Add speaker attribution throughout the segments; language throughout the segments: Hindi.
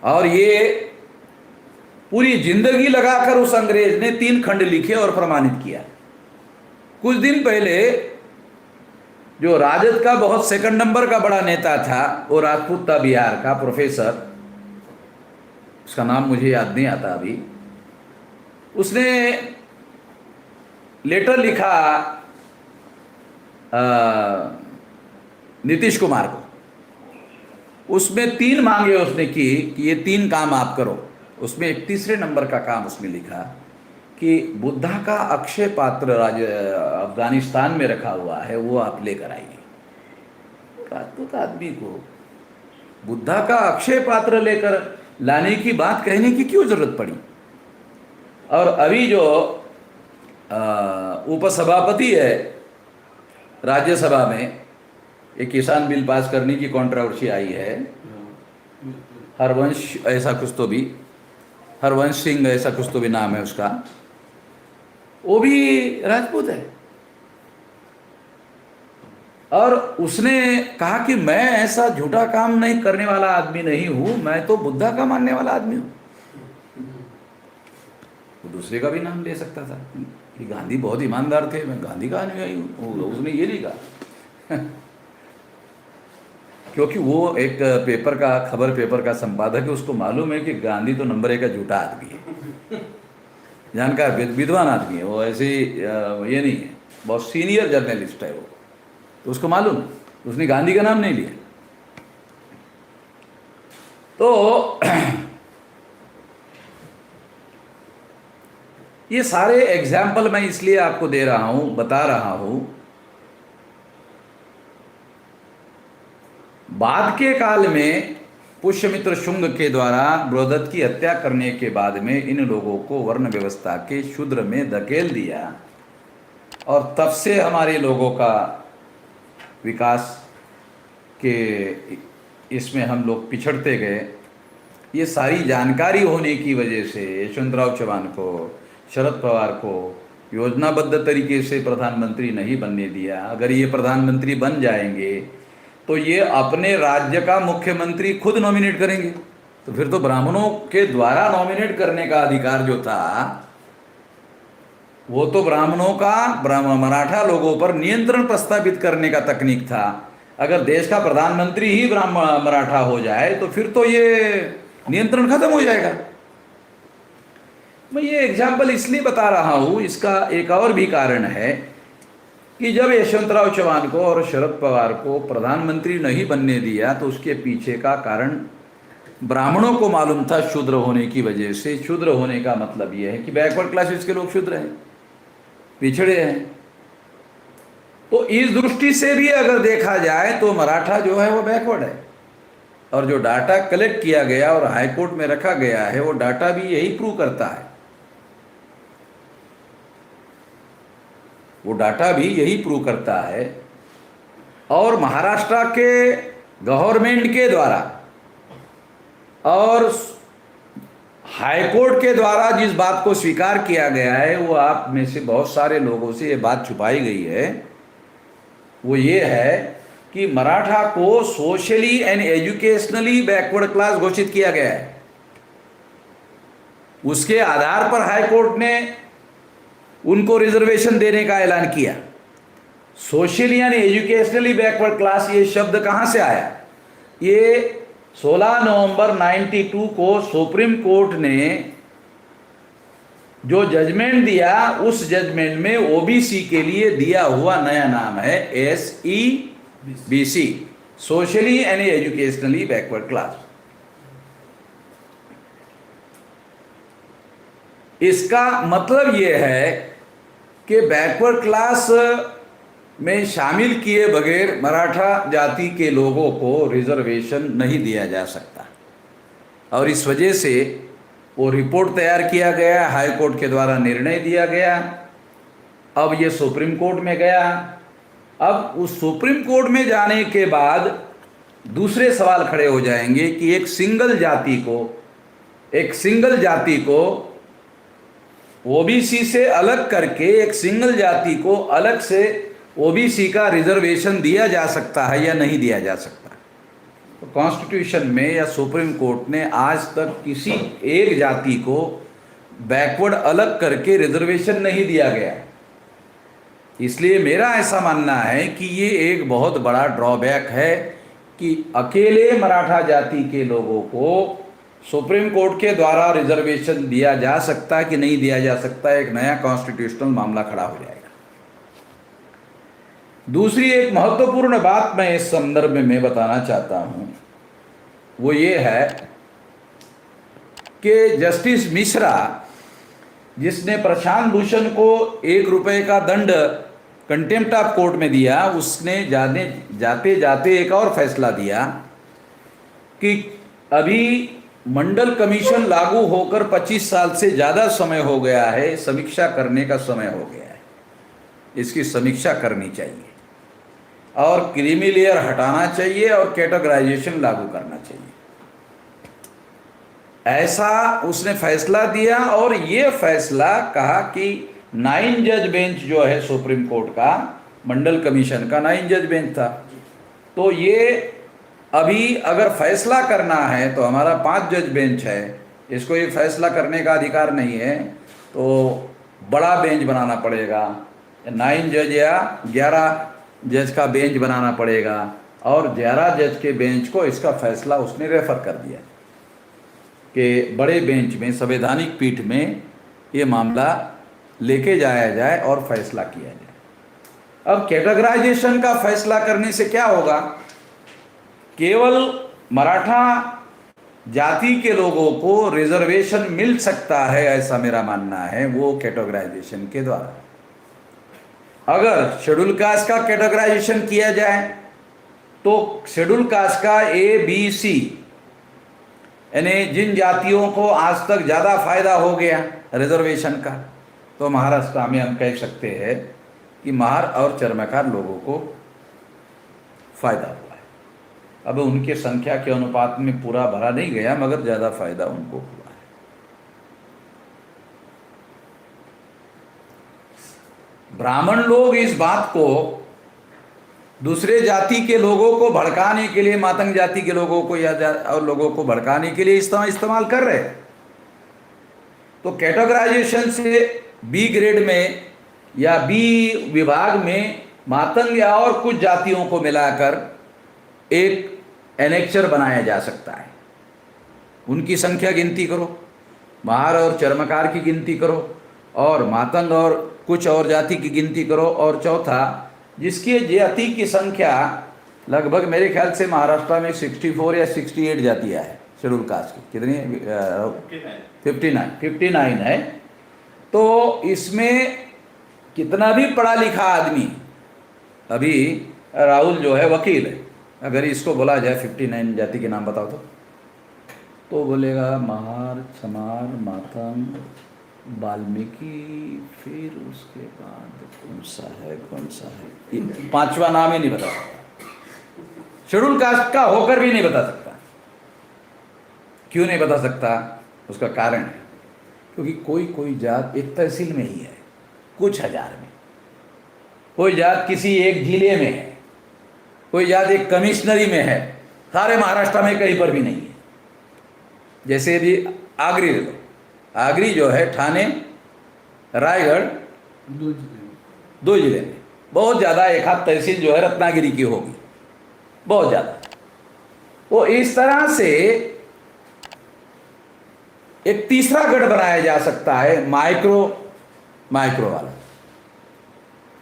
Speaker 1: और ये पूरी जिंदगी लगाकर उस अंग्रेज ने 3 खंड लिखे और प्रमाणित किया। कुछ दिन पहले जो राजद का बहुत सेकंड नंबर का बड़ा नेता था, वो राजपूत था, बिहार का प्रोफेसर, उसका नाम मुझे याद नहीं आता अभी, उसने लेटर लिखा नीतीश कुमार को। उसमें 3 मांगे उसने की कि ये 3 काम आप करो। उसमें एक तीसरे नंबर का काम उसने लिखा कि बुद्धा का अक्षय पात्र अफगानिस्तान में रखा हुआ है, वो आप लेकर आइए। राजपूत आदमी को बुद्धा का अक्षय पात्र लेकर लाने की बात कहने की क्यों जरूरत पड़ी? और अभी जो उपसभापति है राज्यसभा में, एक किसान बिल पास करने की कंट्रोवर्सी आई है, हरवंश ऐसा कुछ तो भी, हरवंश सिंह ऐसा कुछ तो भी नाम है उसका, वो भी राजपूत है। और उसने कहा कि मैं ऐसा झूठा काम नहीं करने वाला आदमी नहीं हूं, मैं तो बुद्धा का मानने वाला आदमी हूं। वो दूसरे का भी नाम ले सकता था कि गांधी बहुत ईमानदार थे, मैं गांधी का अनुयायी हूं, उसने ये नहीं कहा। क्योंकि वो एक पेपर का, खबर पेपर का संपादक है, उसको मालूम है कि गांधी तो नंबर 1 का झूठा आदमी है, जानकार विद्वान आदमी है, वो ऐसे ये नहीं है, बहुत सीनियर जर्नलिस्ट है वो, तो उसको मालूम है, उसने गांधी का नाम नहीं लिया। तो ये सारे एग्जाम्पल मैं इसलिए आपको दे रहा हूं, बता रहा हूं, बाद के काल में पुष्यमित्र शुंग के द्वारा बृहदत्त की हत्या करने के बाद में इन लोगों को वर्ण व्यवस्था के शूद्र में धकेल दिया, और तब से हमारे लोगों का विकास के इसमें हम लोग पिछड़ते गए। ये सारी जानकारी होने की वजह से यशवंतराव चव्हाण को, शरद पवार को योजनाबद्ध तरीके से प्रधानमंत्री नहीं बनने दिया। अगर ये प्रधानमंत्री बन जाएंगे तो ये अपने राज्य का मुख्यमंत्री खुद नॉमिनेट करेंगे, तो फिर तो ब्राह्मणों के द्वारा नॉमिनेट करने का अधिकार जो था वो तो ब्राह्मणों का मराठा लोगों पर नियंत्रण प्रस्तावित करने का तकनीक था। अगर देश का प्रधानमंत्री ही मराठा हो जाए तो फिर तो ये नियंत्रण खत्म हो जाएगा। मैं ये एग्जाम्पल इसलिए बता रहा हूं, इसका एक और भी कारण है कि जब यशवंतराव चव्हाण को और शरद पवार को प्रधानमंत्री नहीं बनने दिया तो उसके पीछे का कारण ब्राह्मणों को मालूम था, शूद्र होने की वजह से। शूद्र होने का मतलब यह है कि बैकवर्ड क्लासेस के लोग शूद्र हैं, पिछड़े हैं। तो इस दृष्टि से भी अगर देखा जाए तो मराठा जो है वो बैकवर्ड है, और जो डाटा कलेक्ट किया गया और हाईकोर्ट में रखा गया है वो डाटा भी यही प्रूव करता है, वो डाटा भी यही प्रूव करता है। और महाराष्ट्र के गवर्नमेंट के द्वारा और हाईकोर्ट के द्वारा जिस बात को स्वीकार किया गया है, वो आप में से बहुत सारे लोगों से ये बात छुपाई गई है, वो ये है कि मराठा को socially and educationally backward class घोषित किया गया है। उसके आधार पर हाईकोर्ट ने उनको रिजर्वेशन देने का ऐलान किया। Socially and educationally backward class, ये शब्द कहां से आया? ये 16 नवंबर 92 को सुप्रीम कोर्ट ने जो जजमेंट दिया, उस जजमेंट में ओबीसी के लिए दिया हुआ नया नाम है SEBC, socially and educationally backward class. इसका मतलब यह है कि बैकवर्ड क्लास में शामिल किए बगैर मराठा जाति के लोगों को रिजर्वेशन नहीं दिया जा सकता, और इस वजह से वो रिपोर्ट तैयार किया गया, हाई कोर्ट के द्वारा निर्णय दिया गया, अब ये सुप्रीम कोर्ट में गया। अब उस सुप्रीम कोर्ट में जाने के बाद दूसरे सवाल खड़े हो जाएंगे कि एक सिंगल जाति को ओबीसी से अलग करके एक सिंगल जाति को अलग से ओबीसी का रिजर्वेशन दिया जा सकता है या नहीं दिया जा सकता। तो कॉन्स्टिट्यूशन में या सुप्रीम कोर्ट ने आज तक किसी एक जाति को बैकवर्ड अलग करके रिजर्वेशन नहीं दिया गया। इसलिए मेरा ऐसा मानना है कि ये एक बहुत बड़ा ड्रॉबैक है कि अकेले मराठा जाति के लोगों को सुप्रीम कोर्ट के द्वारा रिजर्वेशन दिया जा सकता है कि नहीं दिया जा सकता, एक नया कॉन्स्टिट्यूशनल मामला खड़ा हो जाएगा। दूसरी एक महत्वपूर्ण बात मैं इस संदर्भ में मैं बताना चाहता हूं, वो ये है कि जस्टिस मिश्रा, जिसने प्रशांत भूषण को ₹1 का दंड कंटेम्प्ट ऑफ कोर्ट में दिया, उसने जाते जाते एक और फैसला दिया कि अभी मंडल कमीशन लागू होकर 25 साल से ज़्यादा समय हो गया है, समीक्षा करने का समय हो गया है, इसकी समीक्षा करनी चाहिए और क्रीमी लेयर हटाना चाहिए और कैटेगराइजेशन लागू करना चाहिए। ऐसा उसने फैसला दिया और ये फैसला कहा कि 9 जज बेंच जो है सुप्रीम कोर्ट का, मंडल कमीशन का 9 जज बेंच था, तो ये अभी अगर फैसला करना है तो हमारा 5 जज बेंच है, इसको ये फैसला करने का अधिकार नहीं है, तो बड़ा बेंच बनाना पड़ेगा, 9 जज या 11 जज का बेंच बनाना पड़ेगा और 11 जज के बेंच को इसका फैसला उसने रेफर कर दिया कि बड़े बेंच में, संवैधानिक पीठ में ये मामला लेके जाया जाए और फैसला किया जाए। अब कैटेगराइजेशन का फैसला करने से क्या होगा? केवल मराठा जाति के लोगों को रिजर्वेशन मिल सकता है, ऐसा मेरा मानना है, वो कैटेगराइजेशन के द्वारा। अगर शेड्यूल कास्ट का कैटेगराइजेशन किया जाए तो शेड्यूल कास्ट का ABC, यानी जिन जातियों को आज तक ज़्यादा फायदा हो गया रिजर्वेशन का, तो महाराष्ट्र में हम कह सकते हैं कि महार और चर्मकार लोगों को फायदा हुआ है। अब उनके संख्या के अनुपात में पूरा भरा नहीं गया, मगर ज़्यादा फायदा उनको हुआ है। ब्राह्मण लोग इस बात को दूसरे जाति के लोगों को भड़काने के लिए, मातंग जाति के लोगों को या और लोगों को भड़काने के लिए इस्तेमाल कर रहे हैं। तो कैटेगराइजेशन से B ग्रेड में या B विभाग में मातंग या और कुछ जातियों को मिलाकर एक एनेक्चर बनाया जा सकता है। उनकी संख्या गिनती करो, महार और चर्मकार की गिनती करो और मातंग और कुछ और जाति की गिनती करो, और चौथा जिसकी जाति की संख्या लगभग मेरे ख्याल से महाराष्ट्र में 64 या 68 जातियाँ है शेड्यूल कास्ट की। कितनी है? 59 है। तो इसमें कितना भी पढ़ा लिखा आदमी, अभी राहुल जो है वकील है, अगर इसको बोला जाए 59 जाति के नाम बताओ तो बोलेगा महार, चमार, मातंग, वाल्मीकि, फिर उसके बाद कौन सा है, 5वां नाम ही नहीं बता सकता। शेड्यूल कास्ट का होकर भी नहीं बता सकता। क्यों नहीं बता सकता? उसका कारण है क्योंकि कोई जात एक तहसील में ही है, कुछ हजार में, कोई जात किसी एक जिले में है, कोई जात एक कमिश्नरी में है, सारे महाराष्ट्र में कहीं पर भी नहीं है। जैसे भी आगरी ले लो, आगरी जो है ठाणे, रायगढ़, 2 जिले में, बहुत ज़्यादा एक हाथ तहसील जो है रत्नागिरी की होगी, बहुत ज़्यादा। तो इस तरह से एक तीसरा गढ़ बनाया जा सकता है, माइक्रो वाला,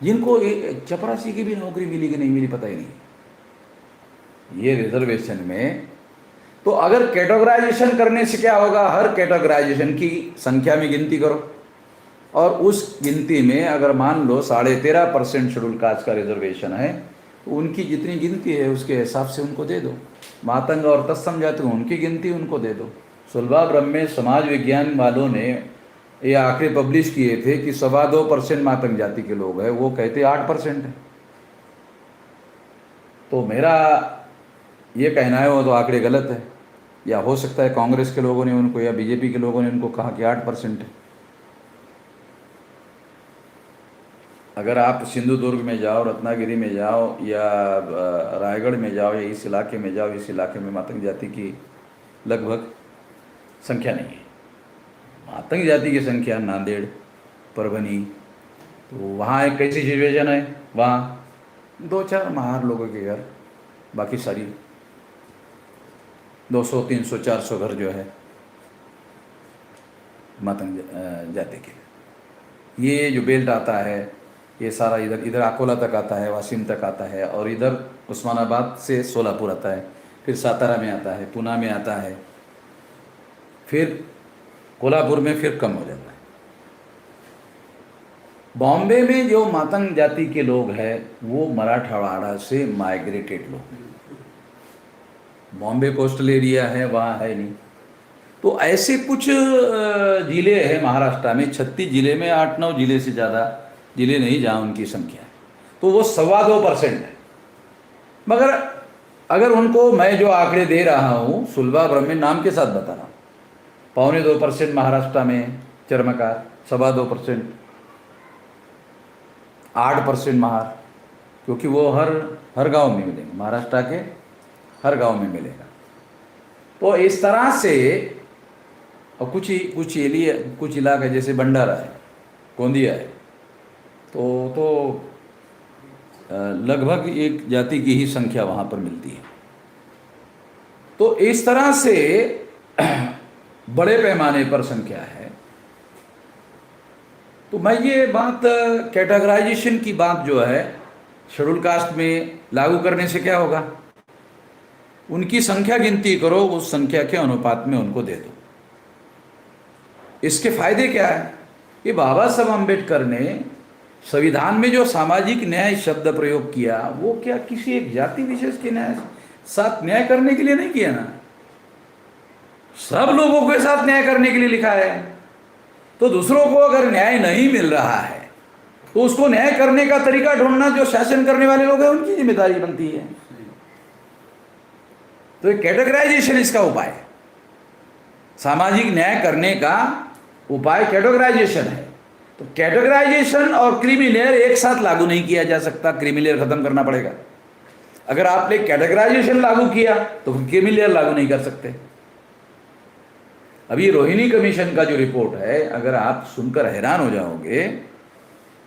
Speaker 1: जिनको चपरासी की भी नौकरी मिली कि नहीं मिली पता ही नहीं ये रिजर्वेशन में। तो अगर कैटेगराइजेशन करने से क्या होगा? हर कैटेगराइजेशन की संख्या में गिनती करो और उस गिनती में अगर मान लो 13.5% शेड्यूल कास्ट का रिजर्वेशन है, तो उनकी जितनी गिनती है उसके हिसाब से उनको दे दो। मातंग और तत्सम जाति उनकी गिनती उनको दे दो। सुलभा ब्रह्म समाज विज्ञान वालों ने ये आंकड़े पब्लिश किए थे कि 2.25% मातंग जाति के लोग हैं, वो कहते 8% है। तो मेरा ये कहना है वो तो आंकड़े गलत है, या हो सकता है कांग्रेस के लोगों ने उनको या बीजेपी के लोगों ने उनको कहा कि 8% है। अगर आप सिंधुदुर्ग में जाओ, रत्नागिरी में जाओ, या रायगढ़ में जाओ, या इस इलाके में जाओ, इस इलाके में मातंग जाति की लगभग संख्या नहीं है। मातंग जाति की संख्या नांदेड़, परभनी, तो वहाँ एक कैसी सिचुएशन है, वहाँ 2-4 महार लोगों के घर, बाकी सारी 200, 300, 400 घर जो है मातंग जाति के। ये जो बेल्ट आता है ये सारा इधर अकोला तक आता है, वाशिम तक आता है, और इधर उस्मानाबाद से सोलापुर आता है, फिर सातारा में आता है, पूना में आता है, फिर कोल्हापुर में फिर कम हो जाता है। बॉम्बे में जो मातंग जाति के लोग हैं वो मराठवाड़ा से माइग्रेटेड लोग, बॉम्बे कोस्टल एरिया है, वहाँ है नहीं। तो ऐसे कुछ जिले हैं महाराष्ट्र में, 36 जिले में 8-9 जिले से ज़्यादा जिले नहीं जहाँ उनकी संख्या है, तो वो 2.25% है। मगर अगर उनको मैं जो आंकड़े दे रहा हूँ सुलभा ब्राह्मण नाम के साथ बता रहा हूँ, 2.25% महाराष्ट्र में चर्मकार, 2.25%, 8% महार, क्योंकि वो हर गांव में मिलेंगे, महाराष्ट्र के हर गांव में मिलेगा। तो इस तरह से, और कुछ एरिया, कुछ इलाका जैसे भंडारा है, गोंदिया है, तो लगभग एक जाति की ही संख्या वहाँ पर मिलती है। तो इस तरह से बड़े पैमाने पर संख्या है। तो मैं ये बात, कैटेगराइजेशन की बात जो है शेड्यूल कास्ट में लागू करने से क्या होगा, उनकी संख्या गिनती करो, उस संख्या के अनुपात में उनको दे दो। इसके फायदे क्या है, ये बाबा साहब अम्बेडकर ने संविधान में जो सामाजिक न्याय शब्द प्रयोग किया, वो क्या किसी एक जाति विशेष के न्याय साथ न्याय करने के लिए नहीं किया ना, सब लोगों के साथ न्याय करने के लिए लिखा है। तो दूसरों को अगर न्याय नहीं मिल रहा है तो उसको न्याय करने का तरीका ढूंढना जो शासन करने वाले लोग हैं उनकी जिम्मेदारी बनती है। तो ये कैटेगराइजेशन इसका उपाय है, सामाजिक न्याय करने का उपाय कैटेगराइजेशन है। तो कैटेगराइजेशन और क्रीमिलेयर एक साथ लागू नहीं किया जा सकता, क्रीमिलेयर खत्म करना पड़ेगा। अगर आपने कैटेगराइजेशन लागू किया तो क्रीमिलेयर लागू नहीं कर सकते। अभी रोहिणी कमीशन का जो रिपोर्ट है, अगर आप सुनकर हैरान हो जाओगे,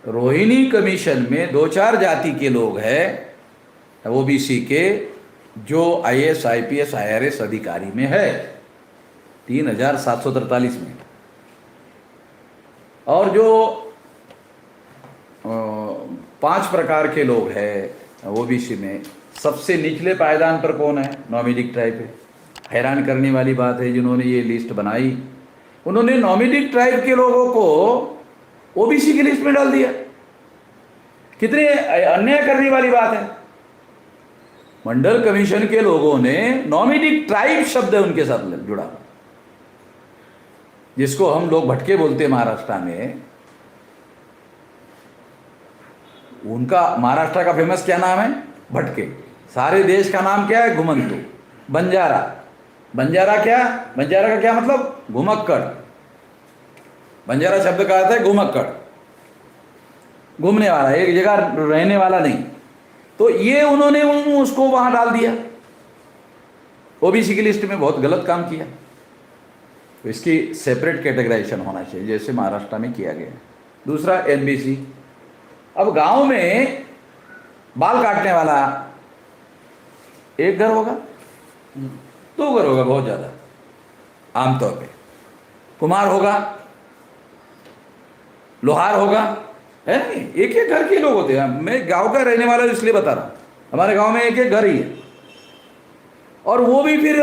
Speaker 1: रोहिणी कमीशन में 2-4 जाति के लोग हैं ओबीसी के जो IAS, IPS, IRS अधिकारी में है, 3743 में, और जो 5 प्रकार के लोग हैं ओबीसी में, सबसे निचले पायदान पर कौन है, नोमिडिक ट्राइब है। हैरान करने वाली बात है, जिन्होंने ये लिस्ट बनाई उन्होंने नोमिडिक ट्राइब के लोगों को ओबीसी की लिस्ट में डाल दिया। कितने अन्याय करने वाली बात है। मंडल कमीशन के लोगों ने नोमिडिक ट्राइब शब्द उनके साथ जुड़ा, जिसको हम लोग भटके बोलते हैं महाराष्ट्र में। उनका महाराष्ट्र का फेमस क्या नाम है, भटके। सारे देश का नाम क्या है, घुमंतु। बंजारा, बंजारा क्या, बंजारा का क्या मतलब, घुमक्कड़। बंजारा शब्द का अर्थ है घुमक्कड़, घूमने वाला, एक जगह रहने वाला नहीं। तो ये उन्होंने उसको वहां डाल दिया ओबीसी की लिस्ट में, बहुत गलत काम किया। तो इसकी सेपरेट कैटेगराइजेशन होना चाहिए, जैसे महाराष्ट्र में किया गया। दूसरा NBC, अब गांव में बाल काटने वाला एक घर होगा, 2 घर होगा बहुत ज्यादा आमतौर पे, कुम्हार होगा, लोहार होगा, है नहीं, एक एक घर के लोग होते हैं। मैं गांव का रहने वाला इसलिए बता रहा हूं, हमारे गांव में एक एक घर ही है, और वो भी फिर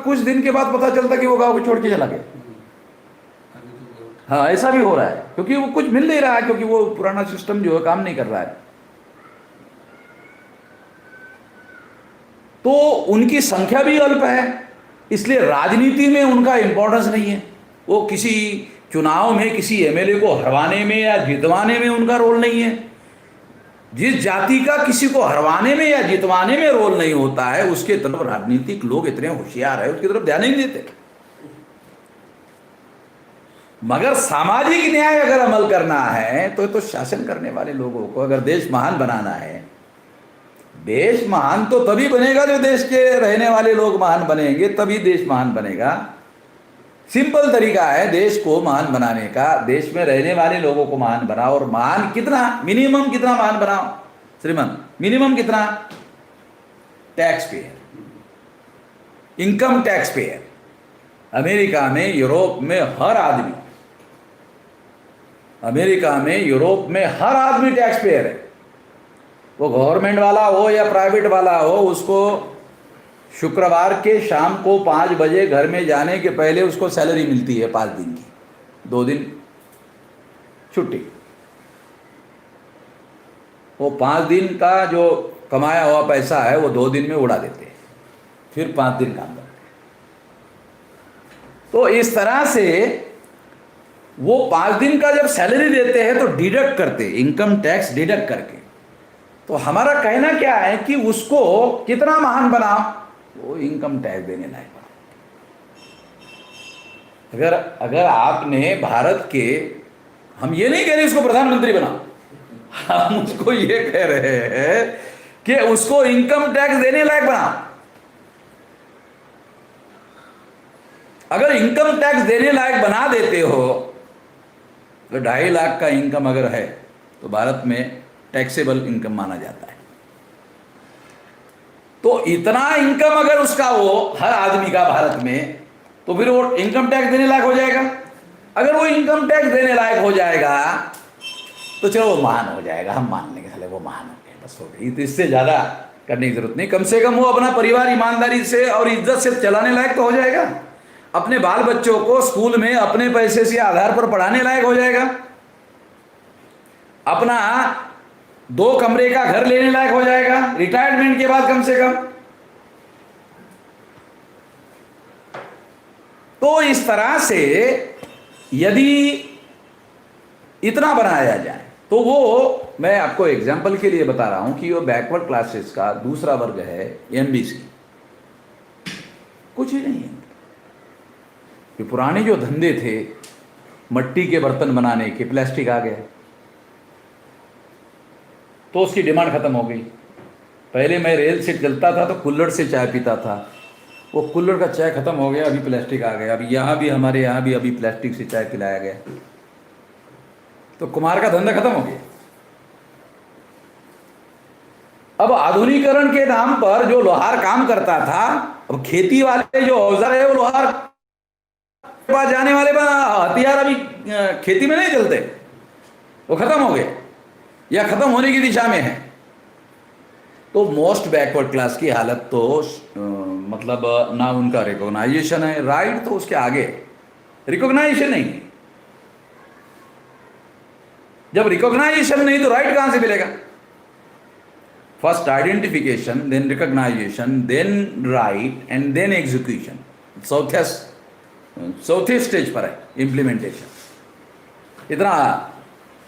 Speaker 1: कुछ दिन के बाद पता चलता कि वो गांव को छोड़ के चला गया। हाँ, ऐसा भी हो रहा है, क्योंकि वो कुछ मिल नहीं रहा है, क्योंकि वो पुराना सिस्टम जो है काम नहीं कर रहा है। तो उनकी संख्या भी अल्प है, इसलिए राजनीति में उनका इंपॉर्टेंस नहीं है। वो किसी चुनाव में किसी MLA को हरवाने में या जितवाने में उनका रोल नहीं है। जिस जाति का किसी को हरवाने में या जितवाने में रोल नहीं होता है, उसके तरफ राजनीतिक लोग इतने होशियार है, उसकी तरफ ध्यान नहीं देते। मगर सामाजिक न्याय अगर अमल करना है तो शासन करने वाले लोगों को, अगर देश महान बनाना है, देश महान तो तभी बनेगा जो देश के रहने वाले लोग महान बनेंगे, तभी देश महान बनेगा। सिंपल तरीका है देश को महान बनाने का, देश में रहने वाले लोगों को महान बनाओ। और महान कितना, मिनिमम कितना महान बनाओ श्रीमान, मिनिमम कितना? Tax payer, income tax payer. America में, यूरोप में हर आदमी, अमेरिका में, यूरोप में हर आदमी टैक्स पेयर है। वो गवर्नमेंट वाला हो या प्राइवेट वाला हो, उसको शुक्रवार के शाम को 5 बजे घर में जाने के पहले उसको सैलरी मिलती है 5 दिन की, 2 दिन छुट्टी। वो 5 दिन का जो कमाया हुआ पैसा है वो 2 दिन में उड़ा देते हैं, फिर 5 दिन काम करते हैं। तो इस तरह से वो 5 दिन का जब सैलरी देते हैं तो डिडक्ट करते, इनकम टैक्स डिडक्ट करके। तो हमारा कहना क्या है कि उसको कितना महान बनाओ, वो इनकम टैक्स देने लायक बनाओ। अगर आपने भारत के, हम ये नहीं कह रहे उसको प्रधानमंत्री बनाओ, हम उसको ये कह रहे हैं कि उसको इनकम टैक्स देने लायक बनाओ। अगर इनकम टैक्स देने लायक बना देते हो तो 2.5 लाख का इनकम अगर है तो भारत में टैक्सेबल इनकम माना जाता है। तो इतना इनकम अगर उसका हो हर आदमी का भारत में, तो फिर वो इनकम टैक्स देने लायक हो जाएगा। अगर वो इनकम टैक्स देने लायक हो जाएगा तो चलो वो महान हो जाएगा, हम मान लेंगे चले वो महान हो गए, बस हो गई। तो इससे ज़्यादा करने की जरूरत नहीं। कम से कम वो अपना परिवार ईमानदारी से और इज्जत से चलाने लायक तो हो जाएगा, अपने बाल बच्चों को स्कूल में अपने पैसे से आधार पर पढ़ाने लायक हो जाएगा, अपना 2 कमरे का घर लेने लायक हो जाएगा रिटायरमेंट के बाद कम से कम। तो इस तरह से यदि इतना बनाया जाए तो वो, मैं आपको एग्जांपल के लिए बता रहा हूं कि वो बैकवर्ड क्लासेस का दूसरा वर्ग है एमबीसी, कुछ ही नहीं है। ये पुराने जो धंधे थे मट्टी के बर्तन बनाने के, प्लास्टिक आ गया तो उसकी डिमांड खत्म हो गई। पहले मैं रेल से चलता था तो कुल्हड़ से चाय पीता था, वो कुल्हड़ का चाय खत्म हो गया, अभी प्लास्टिक आ गया। अभी यहाँ भी, हमारे यहाँ भी अभी प्लास्टिक से चाय पिलाया गया, तो कुम्हार का धंधा खत्म हो गया। अब आधुनिकीकरण के नाम पर जो लोहार काम करता था, अब खेती वाले जो औजार है वो लोहार के पास जाने वाले हथियार अभी खेती में नहीं चलते, वो खत्म हो गए या खत्म होने की दिशा में है। तो मोस्ट बैकवर्ड क्लास की हालत तो मतलब ना उनका रिकॉग्नाइजेशन है, राइट तो उसके आगे रिकॉग्नाइजेशन नहीं है। जब रिकॉग्नाइजेशन नहीं तो राइट कहां से मिलेगा? First identification, then recognization, then right and then execution. चौथे स्टेज पर है इम्प्लीमेंटेशन। इतना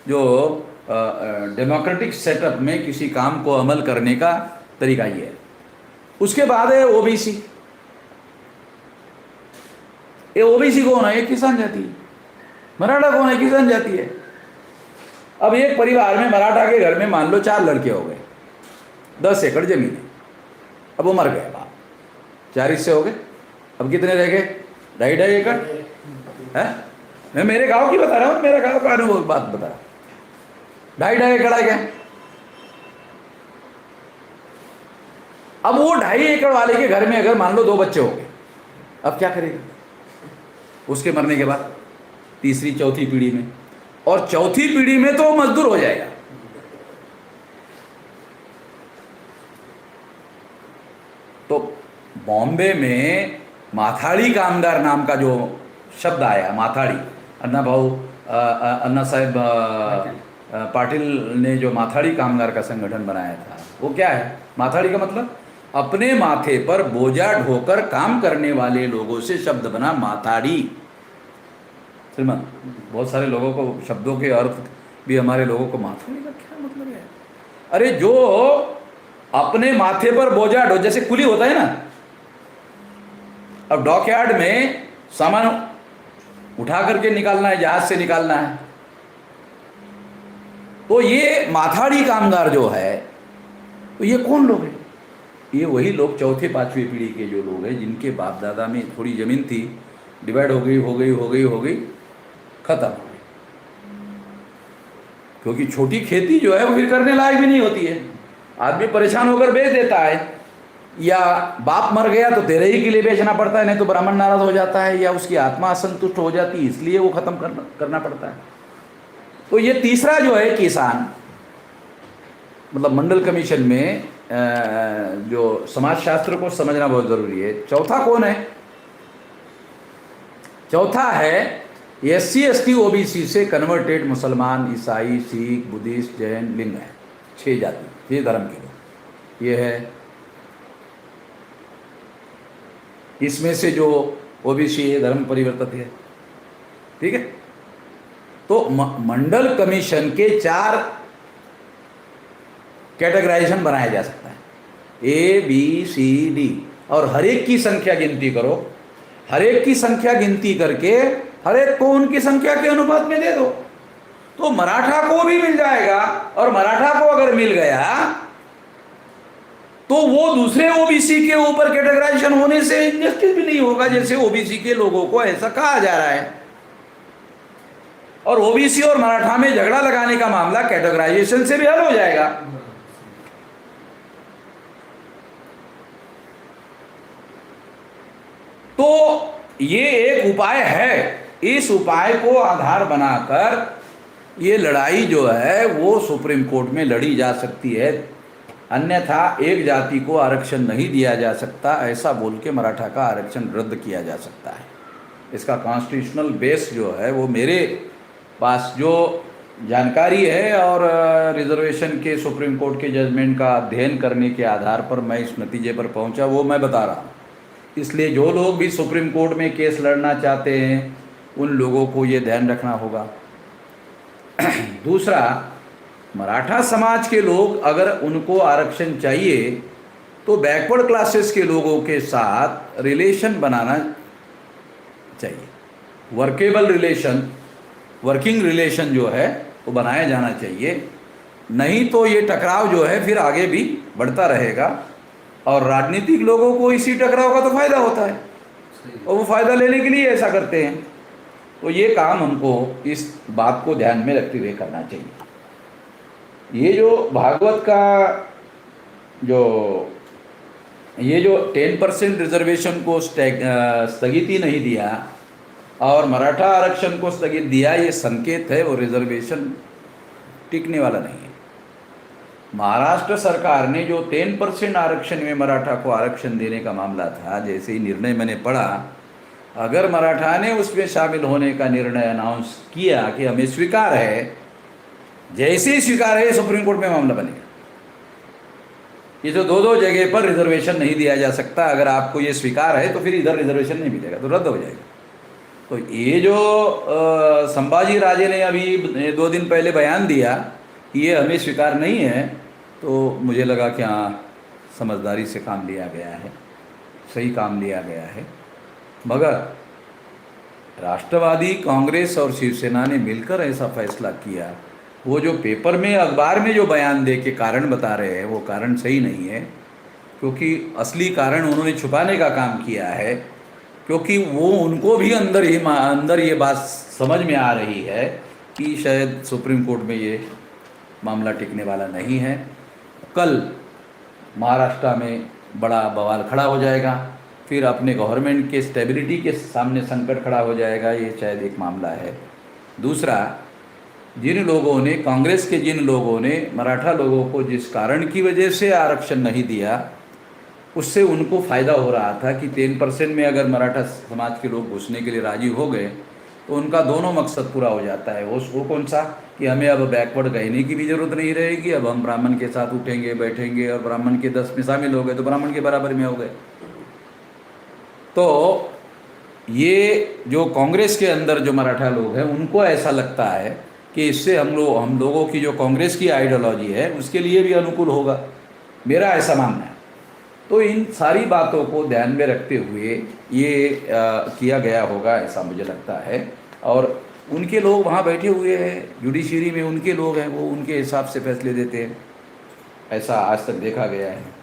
Speaker 1: जो डेमोक्रेटिक सेटअप में किसी काम को अमल करने का तरीका ये है। उसके बाद है ओबीसी। ये ओबीसी कौन है? ये किसान जाति है। मराठा कौन है? किसान जाति है। अब एक परिवार में मराठा के घर में मान लो 4 लड़के हो गए, 10 एकड़ जमीन है, अब वो मर गए, बाप 4 हिस्से हो गए, अब कितने रह गए? 2.5 एकड़ है। मैं मेरे गांव की बता रहा हूँ, मेरा गांव का अनुभव बात बता रहा हूँ। 2.5 एकड़ आ गया। अब वो 2.5 एकड़ वाले के घर में अगर मान लो 2 बच्चे हो गए, अब क्या करेगा? उसके मरने के बाद तीसरी चौथी पीढ़ी में, और चौथी पीढ़ी में तो मजदूर हो जाएगा। तो बॉम्बे में माथाड़ी कामगार नाम का जो शब्द आया, माथाड़ी, अन्ना साहेब पाटिल ने जो माथाड़ी कामगार का संगठन बनाया था, वो क्या है? माथाड़ी का मतलब अपने माथे पर बोझा ढोकर काम करने वाले लोगों से शब्द बना माथाड़ी। श्रीमान, बहुत सारे लोगों को शब्दों के अर्थ भी हमारे लोगों को, माथाड़ी का क्या मतलब है? अरे जो अपने माथे पर बोझा ढो, जैसे कुली होता है ना, अब डॉकयार्ड में सामान उठा करके निकालना है, जहाज से निकालना है। तो ये माथाड़ी कामगार जो है, तो ये कौन लोग हैं? ये वही लोग चौथे पांचवी पीढ़ी के जो लोग हैं, जिनके बाप दादा में थोड़ी जमीन थी, डिवाइड हो गई, खत्म हो गई। क्योंकि छोटी खेती जो है वो फिर करने लायक भी नहीं होती है, आदमी परेशान होकर बेच देता है, या बाप मर गया तो तेरे ही के लिए बेचना पड़ता है, नहीं तो ब्राह्मण नाराज हो जाता है, या उसकी आत्मा असंतुष्ट हो जाती है, इसलिए वो खत्म करना पड़ता है। तो ये तीसरा जो है किसान, मतलब मंडल कमीशन में जो समाजशास्त्र को समझना बहुत जरूरी है। चौथा कौन है? चौथा है SC ST OBC से कन्वर्टेड मुसलमान, ईसाई, सिख, बुद्धिस्ट, जैन, लिंगायत, 6 जाति, 6 धर्म के लोग ये है। इसमें से जो OBC है धर्म परिवर्तित है, ठीक है। तो मंडल कमीशन के 4 कैटेगराइजेशन बनाया जा सकता है, A B C D, और हर एक की संख्या गिनती करो, हर एक की संख्या गिनती करके हर एक को उनकी संख्या के अनुपात में दे दो, तो मराठा को भी मिल जाएगा। और मराठा को अगर मिल गया तो वो दूसरे OBC के ऊपर कैटेगराइजेशन होने से इनजस्टिस भी नहीं होगा, जैसे OBC के लोगों को ऐसा कहा जा रहा है। और OBC और मराठा में झगड़ा लगाने का मामला कैटेगराइजेशन से भी हल हो जाएगा। तो ये एक उपाय है, इस उपाय को आधार बनाकर ये लड़ाई जो है वो सुप्रीम कोर्ट में लड़ी जा सकती है। अन्यथा एक जाति को आरक्षण नहीं दिया जा सकता, ऐसा बोल के मराठा का आरक्षण रद्द किया जा सकता है। इसका कॉन्स्टिट्यूशनल बेस जो है वो मेरे पास जो जानकारी है और रिजर्वेशन के सुप्रीम कोर्ट के जजमेंट का अध्ययन करने के आधार पर मैं इस नतीजे पर पहुंचा, वो मैं बता रहा हूँ। इसलिए जो लोग भी सुप्रीम कोर्ट में केस लड़ना चाहते हैं उन लोगों को ये ध्यान रखना होगा। दूसरा, मराठा समाज के लोग अगर उनको आरक्षण चाहिए तो बैकवर्ड क्लासेस के लोगों के साथ रिलेशन बनाना चाहिए, वर्केबल रिलेशन, वर्किंग रिलेशन जो है वो बनाया जाना चाहिए। नहीं तो ये टकराव जो है फिर आगे भी बढ़ता रहेगा, और राजनीतिक लोगों को इसी टकराव का तो फायदा होता है, और वो फायदा लेने के लिए ऐसा करते हैं। तो ये काम हमको इस बात को ध्यान में रखते हुए करना चाहिए। ये जो भागवत का ये जो 10% रिजर्वेशन को स्थगिति नहीं दिया और मराठा आरक्षण को स्थगित दिया, ये संकेत है वो रिजर्वेशन टिकने वाला नहीं है। महाराष्ट्र सरकार ने जो 10% आरक्षण में मराठा को आरक्षण देने का मामला था, जैसे ही निर्णय मैंने पढ़ा, अगर मराठा ने उसमें शामिल होने का निर्णय अनाउंस किया कि हमें स्वीकार है, जैसे ही स्वीकार है सुप्रीम कोर्ट में मामला बनेगा। ये जो 2-2 जगह पर रिजर्वेशन नहीं दिया जा सकता, अगर आपको ये स्वीकार है तो फिर इधर रिजर्वेशन नहीं मिलेगा, तो रद्द हो जाएगा। तो ये जो संभाजी राजे ने अभी 2 दिन पहले बयान दिया कि ये हमें स्वीकार नहीं है, तो मुझे लगा कि हाँ, समझदारी से काम लिया गया है, सही काम लिया गया है। मगर राष्ट्रवादी कांग्रेस और शिवसेना ने मिलकर ऐसा फैसला किया, वो जो पेपर में अखबार में जो बयान दे के कारण बता रहे हैं वो कारण सही नहीं है, क्योंकि असली कारण उन्होंने छुपाने का काम किया है। क्योंकि वो उनको भी अंदर ये बात समझ में आ रही है कि शायद सुप्रीम कोर्ट में ये मामला टिकने वाला नहीं है, कल महाराष्ट्र में बड़ा बवाल खड़ा हो जाएगा, फिर अपने गवर्नमेंट के स्टेबिलिटी के सामने संकट खड़ा हो जाएगा, ये शायद एक मामला है। दूसरा, जिन लोगों ने, कांग्रेस के जिन लोगों ने मराठा लोगों को जिस कारण की वजह से आरक्षण नहीं दिया, उससे उनको फ़ायदा हो रहा था कि 10% में अगर मराठा समाज के लोग घुसने के लिए राजी हो गए तो उनका दोनों मकसद पूरा हो जाता है। वो कौन सा, कि हमें अब बैकवर्ड कहने की भी ज़रूरत नहीं रहेगी, अब हम ब्राह्मण के साथ उठेंगे बैठेंगे, और ब्राह्मण के 10 में शामिल हो गए तो ब्राह्मण के बराबर में हो गए। तो ये जो कांग्रेस के अंदर जो मराठा लोग हैं उनको ऐसा लगता है कि इससे हम लोगों की जो कांग्रेस की आइडियोलॉजी है उसके लिए भी अनुकूल होगा, मेरा ऐसा मानना है। तो इन सारी बातों को ध्यान में रखते हुए ये किया गया होगा, ऐसा मुझे लगता है। और उनके लोग वहाँ बैठे हुए हैं, जुडिशरी में उनके लोग हैं, वो उनके हिसाब से फैसले देते हैं। ऐसा आज तक देखा गया है।